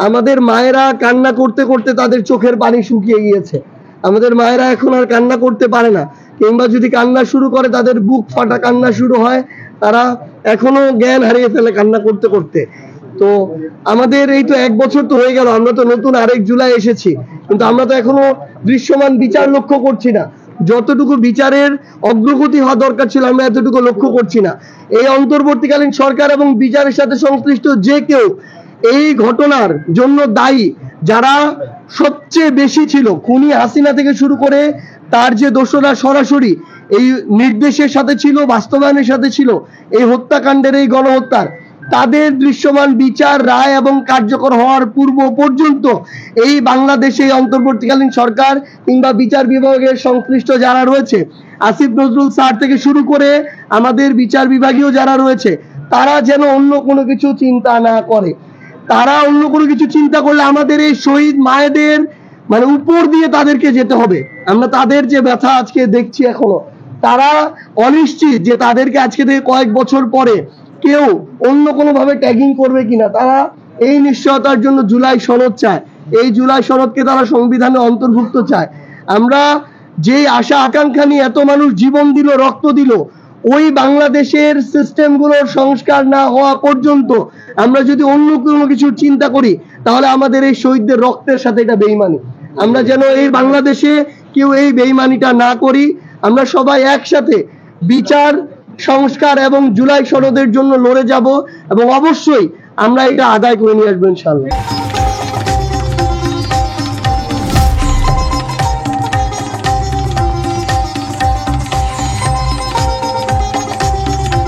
আমাদের মায়েরা কান্না করতে করতে তাদের চোখের পানি শুকিয়ে গিয়েছে। আমাদের মায়েরা এখন আর কান্না করতে পারে না, কিংবা যদি কান্না শুরু করে তাদের বুক ফাটা কান্না শুরু হয়। তারা এখনো জ্ঞান হারিয়ে ফেলে কান্না করতে করতে। তো আমাদের এই তো 1 বছর তো হয়ে গেল, আমরা তো নতুন আরেক জুলাই এসেছি, কিন্তু আমরা তো এখনো দৃশ্যমান বিচার লক্ষ্য করছি না। যতটুকু বিচারের অগ্রগতি হওয়া দরকার ছিল আমরা এতটুকু লক্ষ্য করছি না। এই অন্তর্বর্তীকালীন সরকার এবং বিচারের সাথে সংশ্লিষ্ট যে কেউ এই ঘটনার জন্য দায়ী, যারা সবচেয়ে বেশি ছিল, খুনি হাসিনা থেকে শুরু করে তার যে দোষরা সরাসরি এই নির্দেশের সাথে ছিল, বাস্তবায়নের সাথে ছিল এই হত্যাকাণ্ডের, এই গণহত্যার, তাদের দৃশ্যমান বিচার, রায় এবং কার্যকর হওয়ার পূর্ব পর্যন্ত এই বাংলাদেশে অন্তর্বর্তীকালীন সরকার কিংবা বিচার বিভাগের সংশ্লিষ্ট যারা রয়েছে, আসিফ নজরুল স্যার থেকে শুরু করে আমাদের বিচার বিভাগীয় যারা রয়েছে, তারা যেন অন্য কোনো কিছু চিন্তা না করে। তারা অন্য কোনো কিছু চিন্তা করলে আমাদের এই শহীদ মায়েদের মানে উপর দিয়ে তাদেরকে যেতে হবে। আমরা তাদের যে ব্যথা আজকে দেখছি এখনো, তারা অনিশ্চিত যে তাদেরকে আজকে থেকে কয়েক বছর পরে কেউ অন্য কোনো ভাবে ট্যাগিং করবে কিনা। তারা এই নিশ্চয়তার জন্য জুলাই সনদ চায়, এই জুলাই সনদকে তারা সংবিধানে অন্তর্ভুক্ত চায়। আমরা যে আশা আকাঙ্ক্ষা নিয়ে এত মানুষ জীবন দিল, রক্ত দিল, ওই বাংলাদেশের সিস্টেমগুলোর সংস্কার না হওয়া পর্যন্ত আমরা যদি অন্য কোনো কিছু চিন্তা করি, তাহলে আমাদের এই শহীদদের রক্তের সাথে এটা বেইমানি। আমরা যেন এই বাংলাদেশে কেউ এই বেইমানিটা না করি। আমরা সবাই একসাথে বিচার, সংস্কার এবং জুলাই সনদের জন্য লড়ে যাব, এবং অবশ্যই আমরা এটা আদায় করে নিয়ে আসবো ইনশাআল্লাহ।